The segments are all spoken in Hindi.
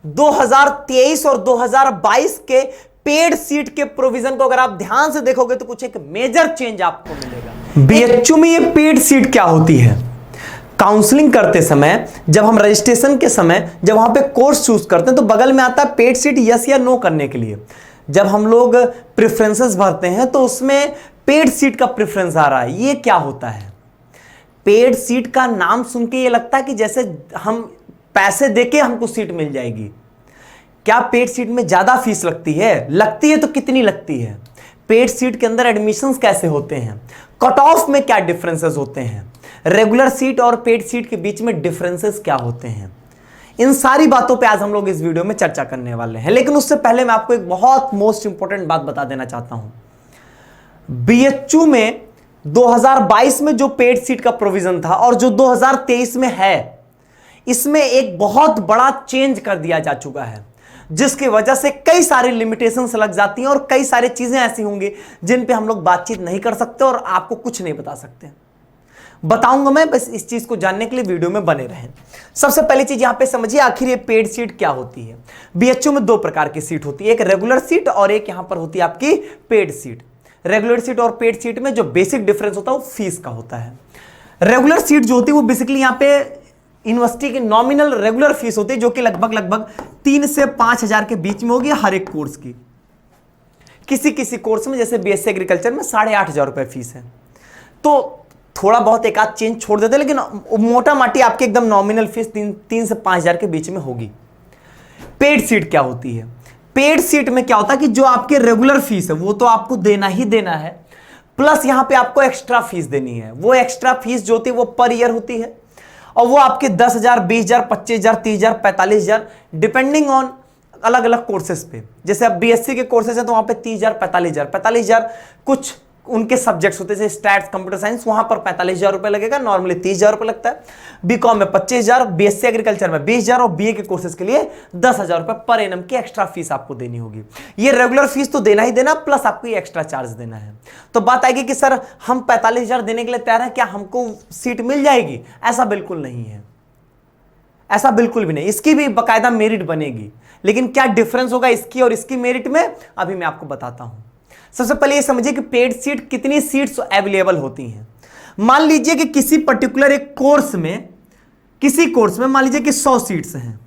2023 और 2022 के पेड सीट के प्रोविजन को अगर आप ध्यान से देखोगे तो कुछ एक मेजर चेंज आपको मिलेगा। बीएचयू में ये पेड सीट क्या होती है? काउंसलिंग करते समय, जब हम रजिस्ट्रेशन के समय जब वहां पे कोर्स चूज करते हैं तो बगल में आता है पेड सीट यस या नो करने के लिए। जब हम लोग प्रेफरेंसेस भरते हैं तो उसमें पेड सीट का प्रेफरेंस आ रहा है। ये क्या होता है? पेड सीट का नाम सुन के ये लगता है कि जैसे हम पैसे देके हमको सीट मिल जाएगी। क्या पेड सीट में ज्यादा फीस लगती है? लगती है तो कितनी लगती है? पेड सीट के अंदर एडमिशंस कैसे होते हैं? कट ऑफ में क्या डिफरेंसेस होते हैं? रेगुलर सीट और पेड सीट के बीच में डिफरेंसेस क्या होते हैं? इन सारी बातों पे आज हम लोग इस वीडियो में चर्चा करने वाले हैं। लेकिन उससे पहले मैं आपको एक बहुत मोस्ट इंपॉर्टेंट बात बता देना चाहता हूं। बीएचयू में 2022 में जो पेड सीट का प्रोविजन था और जो 2023 में है, इसमें एक बहुत बड़ा चेंज कर दिया जा चुका है, जिसकी वजह से कई सारी लिमिटेशंस लग जाती हैं और कई सारी चीजें ऐसी होंगी जिन पे हम लोग बातचीत नहीं कर सकते और आपको कुछ नहीं बता सकते। बताऊंगा मैं, बस इस चीज को जानने के लिए वीडियो में बने रहें। सबसे पहली चीज यहां पे समझिए आखिर ये पेड सीट क्या होती है। बीएचयू में दो प्रकार की सीट होती है, एक रेगुलर सीट और एक यहां पर होती है आपकी पेड सीट। रेगुलर सीट और पेड सीट में जो बेसिक डिफरेंस होता है वो फीस का होता है। रेगुलर सीट जो होती है वो बेसिकली यहां पे यूनिवर्सिटी की नॉमिनल रेगुलर फीस होती है, जो कि लगभग 3 से 5 हजार के बीच में होगी हर एक कोर्स की। किसी किसी कोर्स में जैसे बीएससी एग्रीकल्चर में 8,500 रुपए फीस है, तो थोड़ा बहुत एक आध चेंज छोड़ देते हैं, लेकिन मोटा माटी आपकी एकदम नॉमिनल फीस 3 से 5 हजार के बीच में होगी। पेड सीट क्या होती है? पेड सीट में क्या होता है कि जो आपके रेगुलर फीस है वो तो आपको देना ही देना है, प्लस यहां पे आपको एक्स्ट्रा फीस देनी है। वो एक्स्ट्रा फीस जो होती है वो पर ईयर होती है और वो आपके 10,000, 20,000, 25,000, 30,000, 45,000 डिपेंडिंग ऑन अलग अलग कोर्सेज पे। जैसे अब बीएससी के कोर्सेज हैं तो वहां पे 30,000, 45,000 कुछ उनके सब्जेक्ट्स होते हैं जैसे स्टैट्स, कंप्यूटर साइंस, वहां पर 45,000 रुपए लगेगा, नॉर्मली 30,000 रुपए लगता है। बीकॉम में 25,000, बीएससी एग्रीकल्चर में 20,000 और बीए के कोर्सेज के लिए 10,000 रुपए पर एनम की एक्स्ट्रा फीस आपको देनी होगी। ये रेगुलर फीस तो देना ही देना, प्लस आपको ये एक्स्ट्रा चार्ज देना है। तो बात आएगी कि सर हम 45,000 देने के लिए तैयार हैं, क्या हमको सीट मिल जाएगी? ऐसा बिल्कुल नहीं है, ऐसा बिल्कुल भी नहीं। इसकी भी बाकायदा मेरिट बनेगी, लेकिन क्या डिफरेंस होगा इसकी और इसकी मेरिट में, अभी मैं आपको बताता हूं। सबसे पहले ये समझिए कि पेड सीट कितनी सीट्स अवेलेबल होती हैं। मान लीजिए कि किसी पर्टिकुलर एक कोर्स में, किसी कोर्स में मान लीजिए कि 100 सीट्स हैं,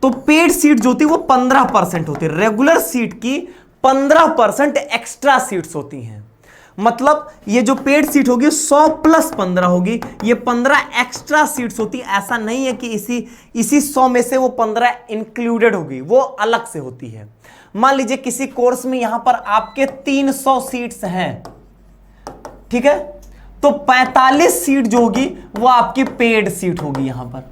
तो पेड सीट जो होती है वो 15% होती है। रेगुलर सीट की 15% एक्स्ट्रा सीट्स होती हैं। मतलब ये जो पेड सीट होगी 100 प्लस 15 होगी, ये 15 एक्स्ट्रा सीट्स होती है। ऐसा नहीं है कि इसी 100 में से वो 15 इंक्लूडेड होगी, वो अलग से होती है। मान लीजिए किसी कोर्स में यहां पर आपके 300 सीट्स हैं, ठीक है, तो 45 सीट जो होगी वो आपकी पेड सीट होगी। यहां पर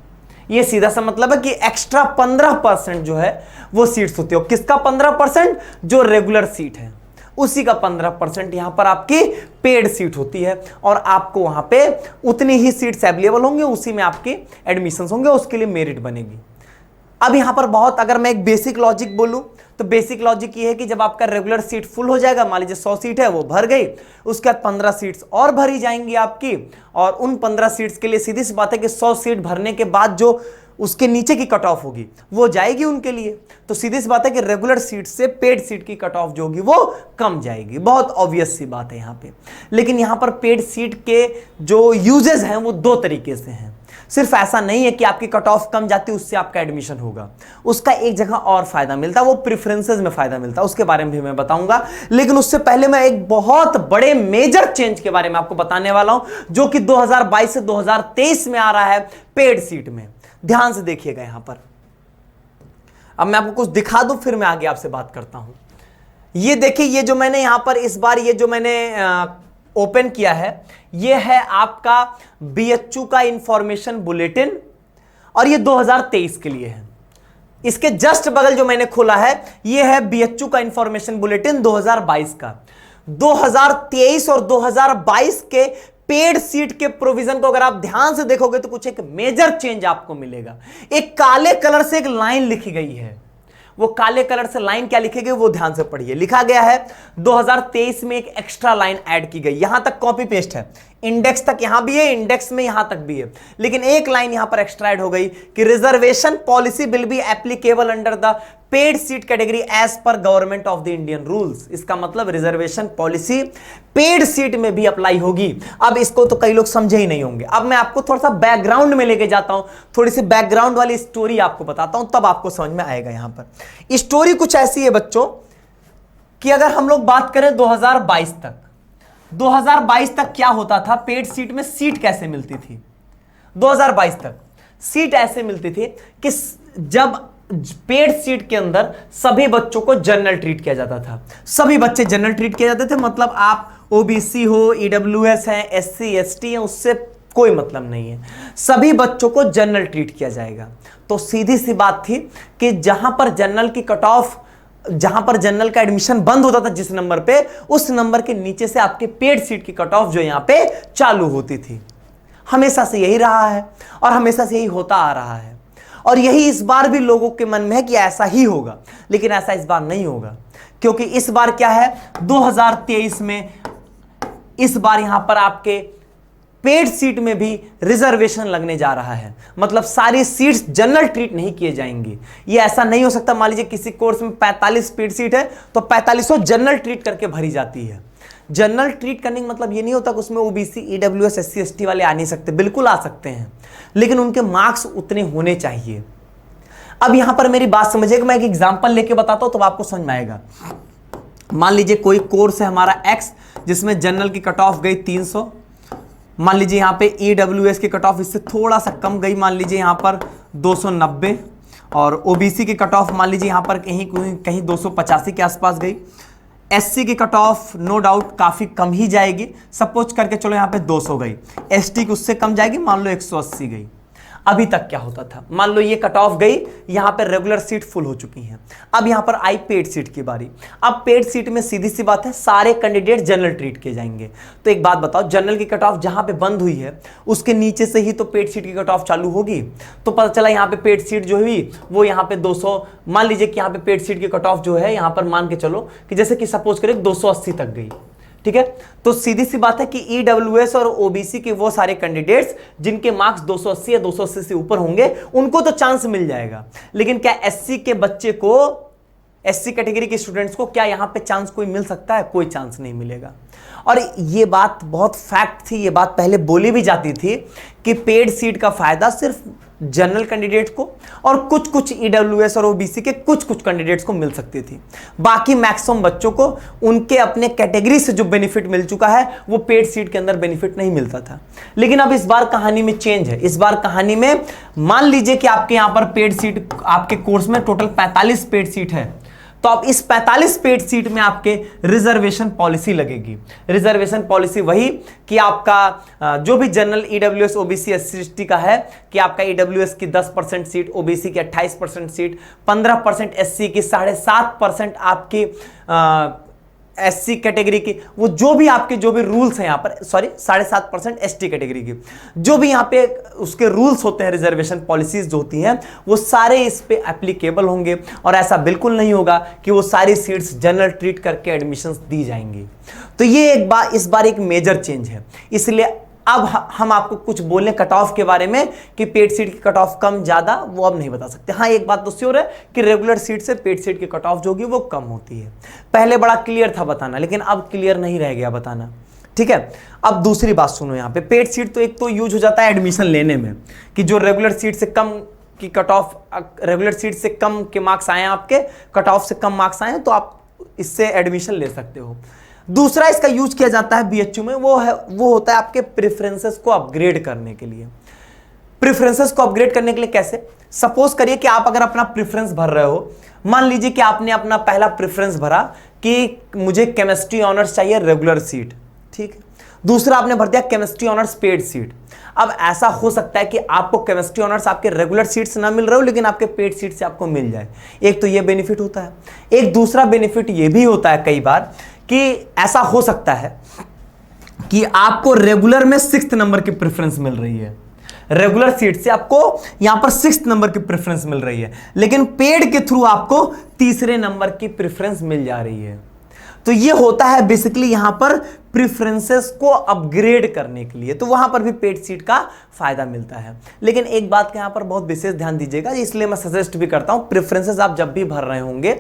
ये सीधा सा मतलब है कि एक्स्ट्रा 15% जो है वो सीट्स होती है। किसका 15%? जो रेगुलर सीट है उसी का 15% यहां पर आपकी पेड सीट होती है और आपको वहां पे उतनी ही सीट्स अवेलेबल होंगे, उसी में आपके एडमिशंस होंगे, उसके लिए मेरिट बनेगी। अब यहां पर बहुत, अगर मैं एक बेसिक लॉजिक बोलूं तो बेसिक लॉजिक ये है कि जब आपका रेगुलर सीट फुल हो जाएगा, मान लीजिए 100 सीट है वो भर गई, उसके बाद 15 सीट्स और भरी जाएंगी आपकी, और उन 15 सीट्स के लिए सीधी सी बात है कि 100 सीट भरने के बाद जो उसके नीचे की कट ऑफ होगी वो जाएगी उनके लिए। तो सीधी सी बात है कि रेगुलर सीट से पेड सीट की कट ऑफ जो होगी वो कम जाएगी। बहुत ऑब्वियस सी बात है यहां पे। लेकिन यहां पर पेड सीट के जो यूजेस हैं वो दो तरीके से हैं। सिर्फ ऐसा नहीं है कि आपकी कट ऑफ कम जाती है उससे आपका एडमिशन होगा, उसका एक जगह और फायदा मिलता है, वो प्रेफरेंसेस में फायदा मिलता है, उसके बारे में भी मैं बताऊंगा। लेकिन उससे पहले मैं एक बहुत बड़े मेजर चेंज के बारे में आपको बताने वाला हूं, जो कि 2022 से 2023 में आ रहा है पेड सीट में। ध्यान से देखिएगा यहां पर। अब मैं आपको कुछ दिखा दूं, फिर मैं आगे आपसे बात करता हूं। ये देखिए, ये जो मैंने यहां पर इस बार ये जो मैंने ओपन किया है, ये है आपका बीएचयू का इंफॉर्मेशन बुलेटिन और ये 2023 के लिए है। इसके जस्ट बगल जो मैंने खोला है ये है बीएचयू का इंफॉर्मेशन बुलेटिन 2022 का। 2023 और 2022 के पेड सीट के प्रोविजन को अगर आप ध्यान से देखोगे तो कुछ एक मेजर चेंज आपको मिलेगा। एक काले कलर से एक लाइन लिखी गई है, वो काले कलर से लाइन क्या लिखी गई वो ध्यान से पढ़िए। लिखा गया है 2023 में एक एक्स्ट्रा लाइन ऐड की गई, यहां तक कॉपी पेस्ट है। इंडेक्स तक यहां भी है, इंडेक्स में यहां तक भी है, लेकिन एक लाइन यहां पर एक्सट्रा ऐड हो गई कि reservation policy will be applicable under the paid seat category as per government of the Indian rules. इसका मतलब रिजर्वेशन पॉलिसी पेड सीट में भी अप्लाई होगी। अब इसको तो कई लोग समझे ही नहीं होंगे। अब मैं आपको थोड़ा सा बैकग्राउंड में लेके जाता हूं, थोड़ी सी बैकग्राउंड वाली स्टोरी आपको बताता हूं, तब आपको समझ में आएगा। यहां पर स्टोरी कुछ ऐसी है बच्चों कि अगर हम लोग बात करें 2022 तक क्या होता था, पेड सीट में सीट कैसे मिलती थी। 2022 तक सीट ऐसे मिलती थी कि जब पेड सीट के अंदर सभी बच्चों को जनरल ट्रीट किया जाता था। सभी बच्चे जनरल ट्रीट किए जाते थे, मतलब आप ओबीसी हो, ईडब्ल्यूएस है, एससी एसटी है, उससे कोई मतलब नहीं है, सभी बच्चों को जनरल ट्रीट किया जाएगा। तो सीधी सी बात थी कि जहां पर जनरल की कट ऑफ, जहां पर जनरल का एडमिशन बंद होता था जिस नंबर पे, उस नंबर के नीचे से आपके पेड सीट की कट ऑफ जो यहां पे चालू होती थी। हमेशा से यही रहा है और हमेशा से यही होता आ रहा है, और यही इस बार भी लोगों के मन में है कि ऐसा ही होगा, लेकिन ऐसा इस बार नहीं होगा। क्योंकि इस बार क्या है, 2023 में इस बार यहां पर आपके पेड सीट में भी रिजर्वेशन लगने जा रहा है। मतलब सारी सीट्स जनरल ट्रीट नहीं किए जाएंगी। ये ऐसा नहीं हो सकता, मान लीजिए किसी कोर्स में 45 पेड सीट है तो 4500 जनरल ट्रीट करके भरी जाती है। जनरल ट्रीट करने का मतलब ये नहीं होता कि उसमें ओबीसी, ईडब्ल्यूएस, एससी एसटी वाले आ नहीं सकते, बिल्कुल आ सकते हैं, लेकिन उनके मार्क्स उतने होने चाहिए। अब यहां पर मेरी बात समझिएगा, मैं एक एग्जांपल लेके बताता हूं तो आपको समझ में आएगा। मान लीजिए कोई कोर्स है हमारा एक्स, जिसमें जनरल की कट ऑफ गई 300, मान लीजिए यहां पे ईडब्ल्यूएस की कट ऑफ इससे थोड़ा सा कम गई, मान लीजिए यहां पर 290, और ओबीसी की कट ऑफ मान लीजिए यहां पर कहीं 285 के आसपास गई। एससी की कट ऑफ नो डाउट काफी कम ही जाएगी, सपोज करके चलो यहां पे 200 गई। एसटी की उससे कम जाएगी, मान लो 180 गई। अभी तक क्या होता था, मान लो ये कट ऑफ गई, यहां पे रेगुलर सीट फुल हो चुकी हैं। अब यहां पर आई पेड सीट की बारी। अब पेड सीट में सीधी सी बात है, सारे कैंडिडेट जनरल ट्रीट किए जाएंगे। तो एक बात बताओ, जनरल की कट ऑफ जहां पे बंद हुई है उसके नीचे से ही तो पेड सीट की कट ऑफ चालू होगी। तो पता चला यहां पे पेड सीट जो हुई वो यहां पे 200, मान लीजिए कि यहां पे पेड सीट की कट ऑफ जो है यहां पर मान के चलो कि जैसे कि सपोज करें 280 तक गई, ठीक है। तो सीधी सी बात है कि ईडब्ल्यूएस और ओबीसी के वो सारे कैंडिडेट्स जिनके मार्क्स 280 या 280 से ऊपर होंगे उनको तो चांस मिल जाएगा, लेकिन क्या एससी के बच्चे को, एससी कैटेगरी के स्टूडेंट्स को क्या यहां पे चांस कोई मिल सकता है? कोई चांस नहीं मिलेगा। और ये बात बहुत फैक्ट थी, ये बात पहले बोली भी जाती थी कि पेड सीट का फायदा सिर्फ जनरल कैंडिडेट को और कुछ कुछ ईडब्ल्यूएस और ओबीसी के कुछ कुछ कैंडिडेट्स को मिल सकती थी। बाकी मैक्सिमम बच्चों को उनके अपने कैटेगरी से जो बेनिफिट मिल चुका है वो पेड सीट के अंदर बेनिफिट नहीं मिलता था। लेकिन अब इस बार कहानी में चेंज है। इस बार कहानी में मान लीजिए कि आपके यहां पर पेड सीट, आपके कोर्स में टोटल 45 पेड सीट है, तो अब इस 45 पेड सीट में आपके रिजर्वेशन पॉलिसी लगेगी। रिजर्वेशन पॉलिसी वही कि आपका जो भी general EWS OBC SC ST का है कि आपका ईडब्ल्यूएस की 10% सीट, ओबीसी की 28% सीट, 15% एससी की, 7.5% आपकी एससी कैटेगरी की, वो जो भी आपके जो भी रूल्स हैं यहाँ पर, सॉरी 7.5% एसटी कैटेगरी की, जो भी यहाँ पे उसके रूल्स होते हैं, रिजर्वेशन पॉलिसीज जो होती हैं वो सारे इस पे एप्लीकेबल होंगे। और ऐसा बिल्कुल नहीं होगा कि वो सारी सीट्स जनरल ट्रीट करके एडमिशंस दी जाएंगी। तो ये एक बार, इस बार एक मेजर चेंज है। इसलिए अब हम आपको कुछ बोलें कट ऑफ के बारे में कि पेड सीट की कट ऑफ कम ज्यादा, वो अब नहीं बता सकते। हाँ, एक बात तो श्योर है कि रेगुलर सीट से पेड सीट की कट ऑफ जो होगी वो कम होती है। पहले बड़ा क्लियर था बताना, लेकिन अब क्लियर नहीं रह गया बताना, ठीक है। अब दूसरी बात सुनो, यहाँ पे पेड सीट तो एक तो यूज हो जाता है एडमिशन लेने में कि जो रेगुलर सीट से कम की कट ऑफ, रेगुलर सीट से कम के मार्क्स आए आपके, कट ऑफ से कम मार्क्स आए तो आप इससे एडमिशन ले सकते हो। दूसरा इसका यूज किया जाता है बीएचयू में, वो होता है आपके प्रेफरेंसेस को अपग्रेड करने के लिए। प्रेफरेंसेस को अपग्रेड करने के लिए कैसे? सपोज करिए कि आप अगर अपना प्रेफरेंस भर रहे हो, मान लीजिए कि आपने अपना पहला प्रेफरेंस भरा कि मुझे केमिस्ट्री ऑनर्स चाहिए रेगुलर सीट, ठीक है। दूसरा आपने भर दिया केमिस्ट्री ऑनर्स पेड सीट। अब ऐसा हो सकता है कि आपको केमिस्ट्री ऑनर्स आपके रेगुलर सीट से ना मिल रहे हो, लेकिन आपके पेड सीट से आपको मिल जाए। एक तो ये बेनिफिट होता है। एक दूसरा बेनिफिट ये भी होता है कई बार कि ऐसा हो सकता है कि आपको रेगुलर में 6th नंबर की प्रेफरेंस मिल रही है, रेगुलर सीट से आपको यहां पर 6th नंबर की प्रेफरेंस मिल रही है, लेकिन पेड के थ्रू आपको 3रे नंबर की प्रेफरेंस मिल जा रही है। तो ये होता है बेसिकली यहां पर प्रेफरेंसेस को अपग्रेड करने के लिए, तो वहां पर भी पेड सीट का फायदा मिलता है। लेकिन एक बात का यहां पर बहुत विशेष ध्यान दीजिएगा, इसलिए मैं सजेस्ट भी करता हूं, प्रेफरेंसेस आप जब भी भर रहे होंगे,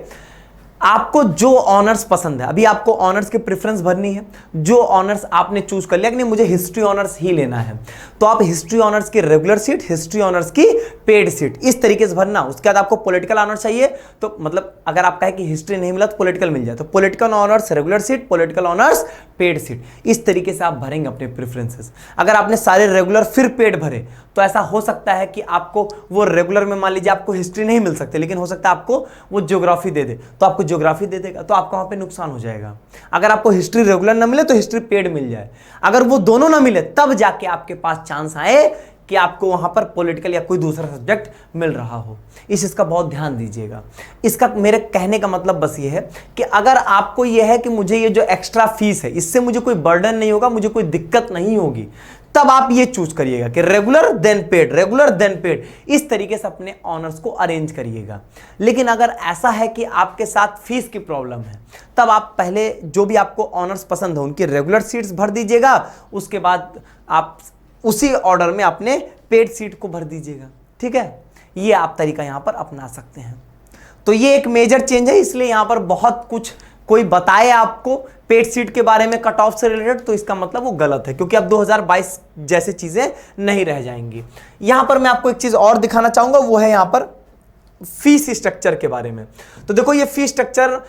आपको जो ऑनर्स पसंद है, अभी आपको ऑनर्स की प्रेफरेंस भरनी है, जो ऑनर्स आपने चूज कर लिया कि नहीं मुझे हिस्ट्री ऑनर्स ही लेना है, तो आप हिस्ट्री ऑनर्स की रेगुलर सीट, हिस्ट्री ऑनर्स की पेड सीट, इस तरीके से भरना। उसके बाद आपको पॉलिटिकल ऑनर्स चाहिए, तो मतलब अगर आप कहें कि हिस्ट्री नहीं मिला तो पॉलिटिकल मिल जाए, तो political honours regular seat, political honours paid seat, इस तरीके से आप भरेंगे अपने प्रेफरेंसेस। अगर आपने सारे रेगुलर फिर पेड भरे, तो ऐसा हो सकता है कि आपको वो रेगुलर में मान लीजिए आपको हिस्ट्री नहीं मिल सकती, लेकिन हो सकता है आपको वो ज्योग्राफी दे दे, तो आपको ज्योग्राफी दे देगा, तो आपको वहां पे नुकसान हो जाएगा। अगर आपको हिस्ट्री रेगुलर ना मिले तो हिस्ट्री पेड मिल जाए, अगर वो दोनों ना मिले तब जाके आपके पास चांस आए कि आपको वहां पर पॉलिटिकल या कोई दूसरा सब्जेक्ट मिल रहा हो। इसका बहुत ध्यान दीजिएगा। इसका मेरे कहने का मतलब बस ये है कि अगर आपको ये है कि मुझे ये जो एक्स्ट्रा फीस है इससे मुझे कोई बर्डन नहीं होगा, मुझे कोई दिक्कत नहीं होगी, तब आप ये चूज करिएगा कि regular then paid, regular then paid, इस तरीके से अपने ऑनर्स को अरेंज करिएगा। लेकिन अगर ऐसा है कि आपके साथ फीस की प्रॉब्लम है, तब आप पहले जो भी आपको ऑनर्स पसंद हो उनकी रेगुलर सीट्स भर दीजिएगा, उसके बाद आप उसी ऑर्डर में अपने पेड सीट को भर दीजिएगा। ठीक है, ये आप तरीका यहां पर अपना सकते हैं। तो ये एक मेजर चेंज है, इसलिए यहां पर बहुत कुछ कोई बताए आपको पेड सीट के बारे में कट ऑफ से रिलेटेड, तो इसका मतलब वो गलत है, क्योंकि अब 2022 जैसी चीजें नहीं रह जाएंगी। यहां पर मैं आपको एक चीज और दिखाना चाहूंगा, वो है यहां पर फीस स्ट्रक्चर के बारे में। तो देखो ये फीस स्ट्रक्चर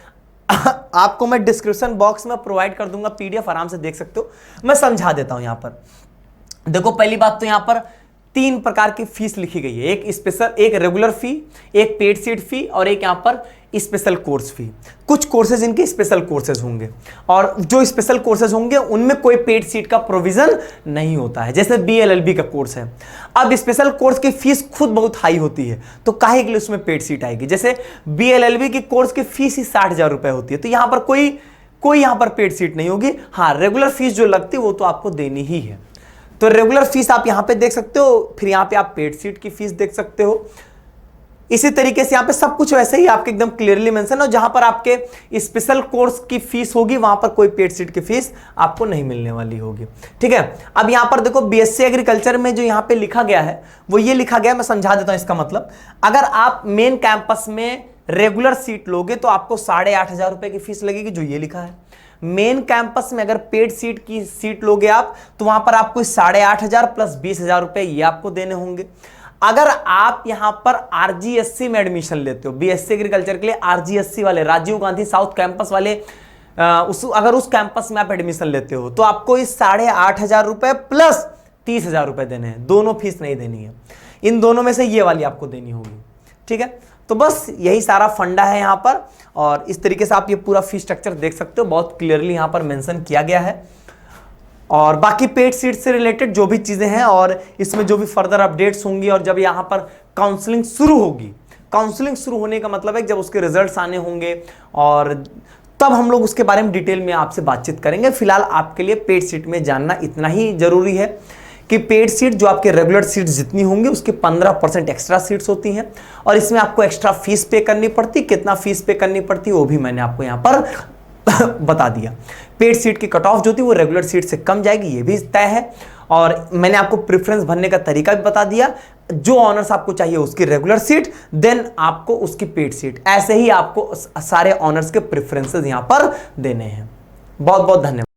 आपको मैं डिस्क्रिप्शन बॉक्स में प्रोवाइड कर दूंगा, पीडीएफ आराम से देख सकते हो। मैं समझा देता हूं। यहां पर देखो, पहली बात तो यहां पर 3 प्रकार की फीस लिखी गई है, एक स्पेशल, एक रेगुलर फी, एक पेड सीट फी और एक यहां पर स्पेशल कोर्स फी। कुछ कोर्सेज इनके स्पेशल कोर्सेज होंगे और जो स्पेशल कोर्सेज होंगे उनमें कोई पेड सीट का प्रोविजन नहीं होता है, जैसे बीएलएलबी का कोर्स है। अब स्पेशल कोर्स की फीस खुद बहुत हाई होती है, तो काहे के लिए उसमें पेड सीट आएगी? जैसे बीएलएलबी की कोर्स की फीस ही 60,000 रुपए होती है, तो यहां पर कोई यहां पर पेड सीट नहीं होगी। हाँ, रेगुलर फीस जो लगती है वो तो आपको देनी ही है। तो रेगुलर फीस आप यहां पे देख सकते हो, फिर यहां पे आप पेड सीट की फीस देख सकते हो। इसी तरीके से यहां पे सब कुछ वैसे ही आपके एकदम क्लियरली मेंशन है। जहां पर आपके स्पेशल कोर्स की फीस होगी वहां पर कोई पेड सीट की फीस आपको नहीं मिलने वाली होगी। ठीक है, अब यहां पर देखो बीएससी एग्रीकल्चर में जो यहां पे लिखा गया है वो ये लिखा गया, मैं समझा देता हूं इसका मतलब। अगर आप मेन कैंपस में रेगुलर सीट लोगे तो आपको 8,500 रुपए की फीस लगेगी, जो ये लिखा है। मेन कैंपस में अगर पेड सीट की सीट लोगे आप तो वहां पर आपको 8,500 प्लस 20,000 रुपए ये आपको देने होंगे। अगर आप यहां पर आरजीएससी में एडमिशन लेते हो, बीएससी एग्रीकल्चर के लिए आरजीएससी वाले, राजीव गांधी साउथ कैंपस वाले, अगर उस कैंपस में आप एडमिशन लेते हो तो आपको इस 8,500 रुपए प्लस 30,000 रुपए देने हैं, दोनों फीस नहीं देनी है। इन दोनों में से ये वाली आपको देनी होगी। ठीक है, तो बस यही सारा फंडा है यहां पर, और इस तरीके से आप ये पूरा फीस स्ट्रक्चर देख सकते हो, बहुत क्लियरली यहां पर मेंशन किया गया है। और बाकी पेड सीट से रिलेटेड जो भी चीजें हैं और इसमें जो भी फर्दर अपडेट्स होंगी, और जब यहां पर काउंसलिंग शुरू होगी, काउंसलिंग शुरू होने का मतलब है जब उसके रिजल्ट्स आने होंगे, और तब हम लोग उसके बारे में डिटेल में आपसे बातचीत करेंगे। फिलहाल आपके लिए पेड सीट में जानना इतना ही जरूरी है कि पेड सीट जो आपके रेगुलर सीट जितनी होंगी उसके 15% एक्स्ट्रा सीट्स होती हैं, और इसमें आपको एक्स्ट्रा फीस पे करनी पड़ती। कितना फीस पे करनी पड़ती वो भी मैंने आपको यहां पर बता दिया। पेड सीट की कट ऑफ जो थी वो रेगुलर सीट से कम जाएगी, ये भी तय है। और मैंने आपको प्रेफरेंस भरने का तरीका भी बता दिया, जो ऑनर्स आपको चाहिए उसकी रेगुलर सीट, देन आपको उसकी पेड सीट, ऐसे ही आपको सारे ऑनर्स के प्रेफरेंसेस यहां पर देने हैं। बहुत बहुत धन्यवाद।